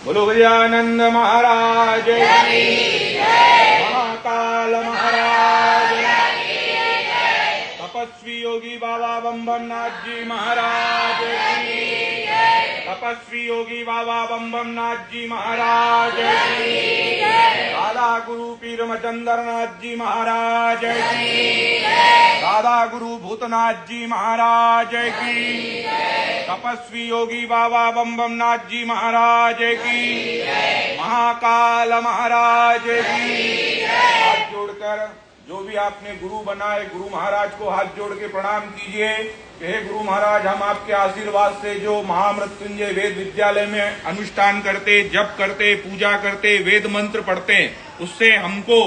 बोलो गजानंद महाराज महाकाल महाराज तपस्वी योगी बाबा बम बम नाथ जी महाराज तपस्वी योगी बाबा बम बम नाथ जी महाराज दादा गुरु पीर मचंदर नाथ जी महाराज की दादा गुरु भूतनाथ जी महाराज की तपस्वी योगी बाबा बम बम नाथ जी महाराज की महाकाल महाराज की। हाथ जोड़कर जो भी आपने गुरु बनाए गुरु महाराज को हाथ जोड़ के प्रणाम कीजिए कि हे गुरु महाराज, हम आपके आशीर्वाद से जो महामृत्युंजय वेद विद्यालय में अनुष्ठान करते, जप करते, पूजा करते, वेद मंत्र पढ़ते, उससे हमको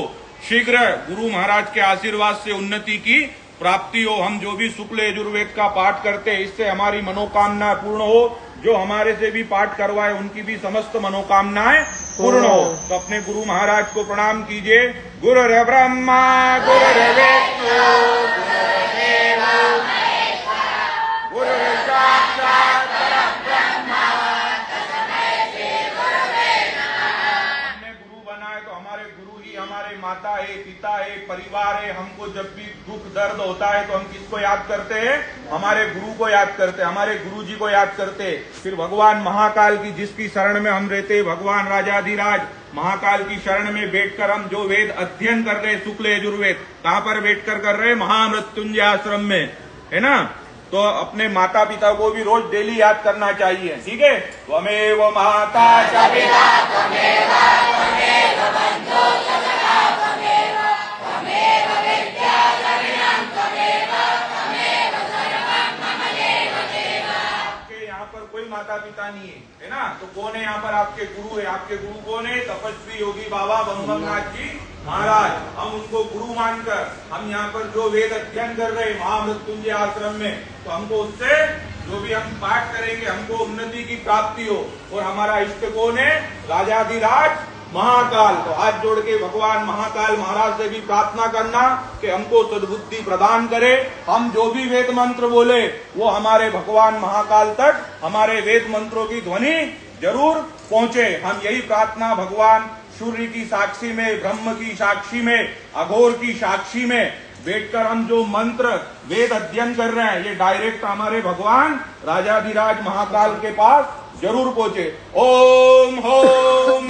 शीघ्र गुरु महाराज के आशीर्वाद से उन्नति की प्राप्ति हो। हम जो भी शुक्ल यजुर्वेद का पाठ करते, इससे हमारी मनोकामना पूर्ण हो। जो हमारे से भी पाठ करवाए उनकी भी समस्त मनोकामनाएं पूर्ण हो। तो अपने गुरु महाराज को प्रणाम कीजिए। गुरुर् ब्रह्मा गुरुर्विष्णु गुरुर्देव गुरुर् साक्षात् परब्रह्म तस्मै श्री गुरवे नमः। हमने गुरु बनाए तो हमारे गुरु ही हमारे माता है, पिता है, परिवार है। हमको जब भी दुख दर्द होता है तो हम किसको याद करते हैं? हमारे गुरु को याद करते, हमारे गुरु जी को याद करते। फिर भगवान महाकाल की जिसकी शरण में हम रहते, भगवान राजाधिराज महाकाल की शरण में बैठकर हम जो वेद अध्ययन कर रहे, शुक्ल यजुर्वेद, कहाँ पर बैठकर कर रहे? महामृत्युंजय आश्रम में, है ना। तो अपने माता पिता को भी रोज डेली याद करना चाहिए, ठीक है। त्वमेव माता च पिता त्वमेव त्वमेव बन्धो च सखा त्वमेव त्वमेव विद्या द्रविणं त्वमेव त्वमेव सर्वं मम देव देव। आपके यहाँ पर कोई माता पिता नहीं है ना, तो कौन है यहाँ पर? आपके गुरु है। आपके गुरु कौन है? तपस्वी योगी बाबा बम बम नाथ जी महाराज। हम उनको गुरु मानकर हम यहाँ पर जो वेद अध्ययन कर रहे हैं महामृत्युंजय आश्रम में, तो हमको उससे जो भी हम पाठ करेंगे हमको उन्नति की प्राप्ति हो। और हमारा इष्ट कौन है? राजाधिराज महाकाल। तो हाथ जोड़ के भगवान महाकाल महाराज से भी प्रार्थना करना कि हमको सद्बुद्धि प्रदान करे। हम जो भी वेद मंत्र बोले वो हमारे भगवान महाकाल तक हमारे वेद मंत्रों की ध्वनि जरूर पहुंचे। हम यही प्रार्थना भगवान सूर्य की साक्षी में, ब्रह्म की साक्षी में, अघोर की साक्षी में बैठकर हम जो मंत्र वेद अध्ययन कर रहे हैं, ये डायरेक्ट हमारे भगवान राजाधिराज महाकाल के पास जरूर पहुंचे। ओम होम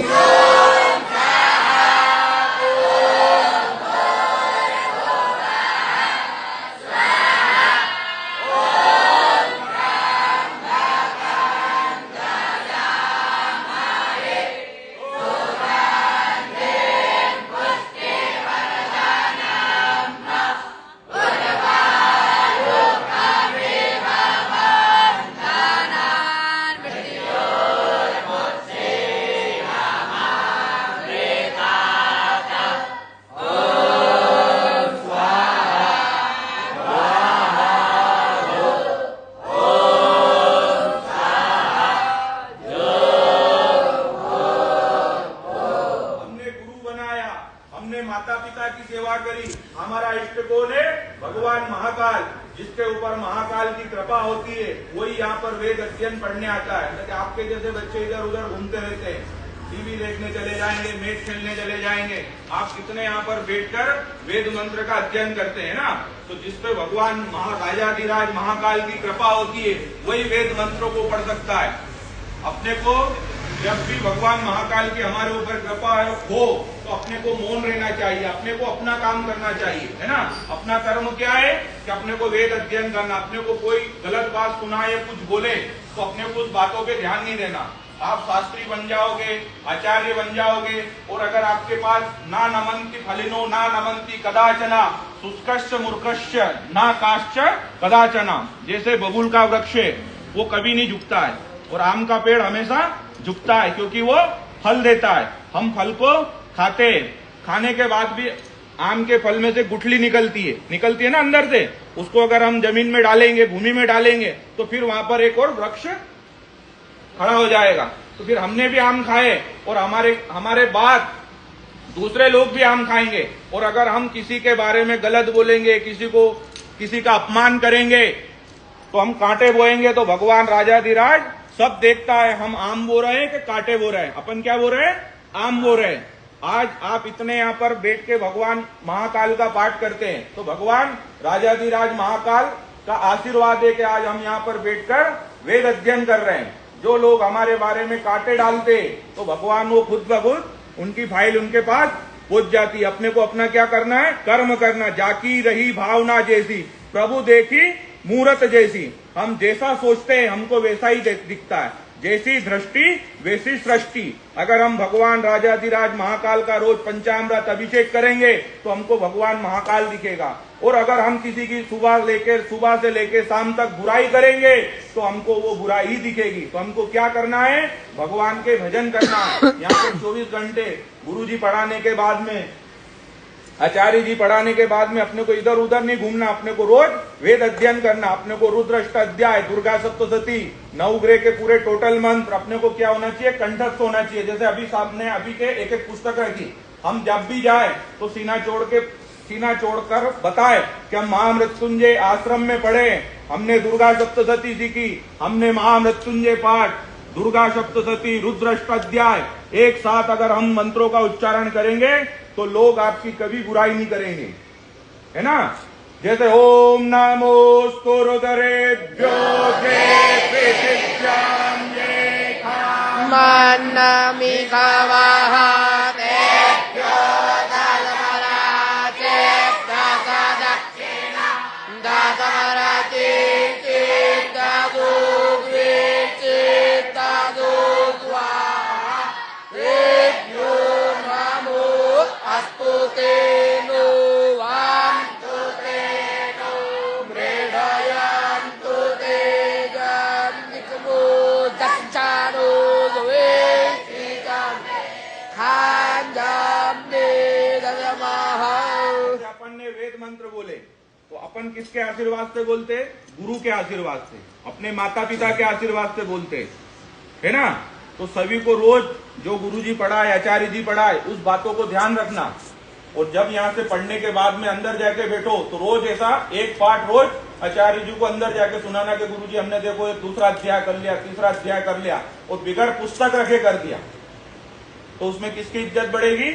माता पिता की सेवा करी। हमारा इष्ट कौन है? भगवान महाकाल। जिसके ऊपर महाकाल की कृपा होती है वही यहाँ पर वेद अध्ययन पढ़ने आता है। लेकिन आपके जैसे बच्चे इधर उधर घूमते रहते हैं, टीवी देखने चले जाएंगे, मैच खेलने चले जाएंगे। आप कितने यहाँ पर बैठकर वेद मंत्र का अध्ययन करते हैं ना। तो जिसपे भगवान राजाधिराज महाकाल की कृपा होती है वही वेद मंत्रों को पढ़ सकता है। अपने को जब भी भगवान महाकाल की हमारे ऊपर कृपा हो तो अपने को मौन रहना चाहिए, अपने को अपना काम करना चाहिए, है ना। अपना कर्म क्या है कि अपने को वेद अध्ययन करना। अपने को कोई गलत बात सुनाए या कुछ बोले तो अपने को उस बातों पे ध्यान नहीं देना। आप शास्त्री बन जाओगे, आचार्य बन जाओगे, और अगर आपके पास ना नमंती फलिनो ना नमंती कदाचना शुष्कश्च मूर्खश्च ना काश्च कदाचना, जैसे बबूल का वृक्ष है वो कभी नहीं झुकता है और आम का पेड़ हमेशा झुकता है क्योंकि वो फल देता है। हम फल को खाते हैं, खाने के बाद भी आम के फल में से गुठली निकलती है ना अंदर से। उसको अगर हम जमीन में डालेंगे, भूमि में डालेंगे तो फिर वहां पर एक और वृक्ष खड़ा हो जाएगा। तो फिर हमने भी आम खाए और हमारे बाद दूसरे लोग भी आम खाएंगे। और अगर हम किसी के बारे में गलत बोलेंगे, किसी को किसी का अपमान करेंगे तो हम कांटे बोएंगे। तो भगवान राजाधिराज सब देखता है, हम आम बो रहे हैं कि कांटे बो रहे हैं। अपन क्या बो रहे हैं? आम बो रहे हैं। आज आप इतने यहाँ पर बैठ के भगवान महाकाल का पाठ करते हैं, तो भगवान राजाधिराज महाकाल का आशीर्वाद है कि आज हम यहाँ पर बैठकर वेद अध्ययन कर रहे हैं। जो लोग हमारे बारे में कांटे डालते तो भगवान वो खुद ब खुद उनकी फाइल उनके पास पहुंच जाती। अपने को अपना क्या करना है? कर्म करना। जाकी रही भावना जैसी, प्रभु देखी मूरत जैसी। हम जैसा सोचते हैं हमको वैसा ही दिखता है। जैसी दृष्टि वैसी सृष्टि। अगर हम भगवान राजाधिराज महाकाल का रोज पंचामृत अभिषेक करेंगे तो हमको भगवान महाकाल दिखेगा। और अगर हम किसी की सुबह से लेकर शाम तक बुराई करेंगे तो हमको वो बुराई ही दिखेगी। तो हमको क्या करना है? भगवान के भजन करना है। यहाँ पे 24 घंटे गुरु जी पढ़ाने के बाद में, आचार्य जी पढ़ाने के बाद में अपने को इधर उधर नहीं घूमना। अपने को रोज वेद अध्ययन करना। अपने को रुद्र अध्याय, दुर्गा सप्तशती, नवग्रह के पूरे टोटल मंत्र अपने को क्या होना चाहिए? कंठस्थ होना चाहिए। जैसे अभी साहब ने अभी के एक एक पुस्तक रखी। हम जब भी जाए तो सीना छोड़कर बताए कि हम महामृत्युंजय आश्रम में पढ़े, हमने दुर्गा सप्तशती जी की, हमने महामृत्युंजय पाठ, दुर्गा सप्तशती, रुद्र अध्याय एक साथ अगर हम मंत्रों का उच्चारण करेंगे तो लोग आपकी कभी बुराई नहीं करेंगे, है ना। जैसे ओम नमोस्तु रुद्रेभ्यो मंत्र बोले तो अपन किसके आशीर्वाद से बोलते? गुरु के आशीर्वाद से, अपने माता पिता के आशीर्वाद से बोलते, है ना। तो सभी को रोज जो गुरु जी पढ़ाए, आचार्य जी पढ़ाए, उस बातों को ध्यान रखना। और जब यहाँ से पढ़ने के बाद में अंदर जाके बैठो तो रोज ऐसा एक पाठ रोज आचार्य जी को अंदर जाके सुनाना कि गुरु जी हमने देखो दूसरा अध्याय कर लिया, तीसरा अध्याय कर लिया, और बिगड़ पुस्तक रखे कर दिया। तो उसमें किसकी इज्जत बढ़ेगी?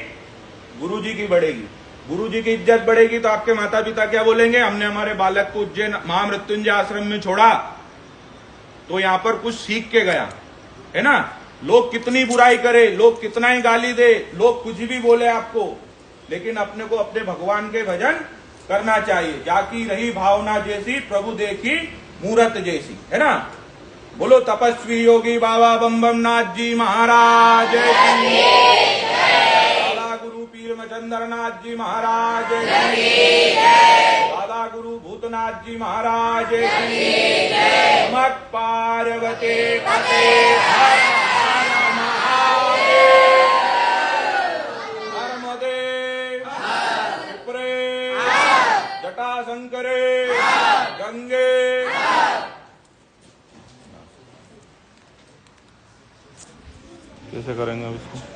गुरु जी की बढ़ेगी। गुरु जी की इज्जत बढ़ेगी तो आपके माता पिता क्या बोलेंगे? हमने हमारे बालक को उज्जैन महामृत्युंजय आश्रम में छोड़ा तो यहाँ पर कुछ सीख के गया, है ना। लोग कितनी बुराई करे, लोग कितना ही गाली दे, लोग कुछ भी बोले आपको, लेकिन अपने को अपने भगवान के भजन करना चाहिए। जाकी रही भावना जैसी, प्रभु देखी मूरत जैसी, है ना। बोलो तपस्वी योगी बाबा बम बम नाथ जी महाराज की, दादा गुरु पीर मचंद्र नाथ जी महाराज की, दादा गुरु भूतनाथ जी महाराज की, नमः पार्वती पते हर हर महादेव, नर्मदे विप्रे जटाशंकरे गंगे। कैसे करेंगे अब इसको?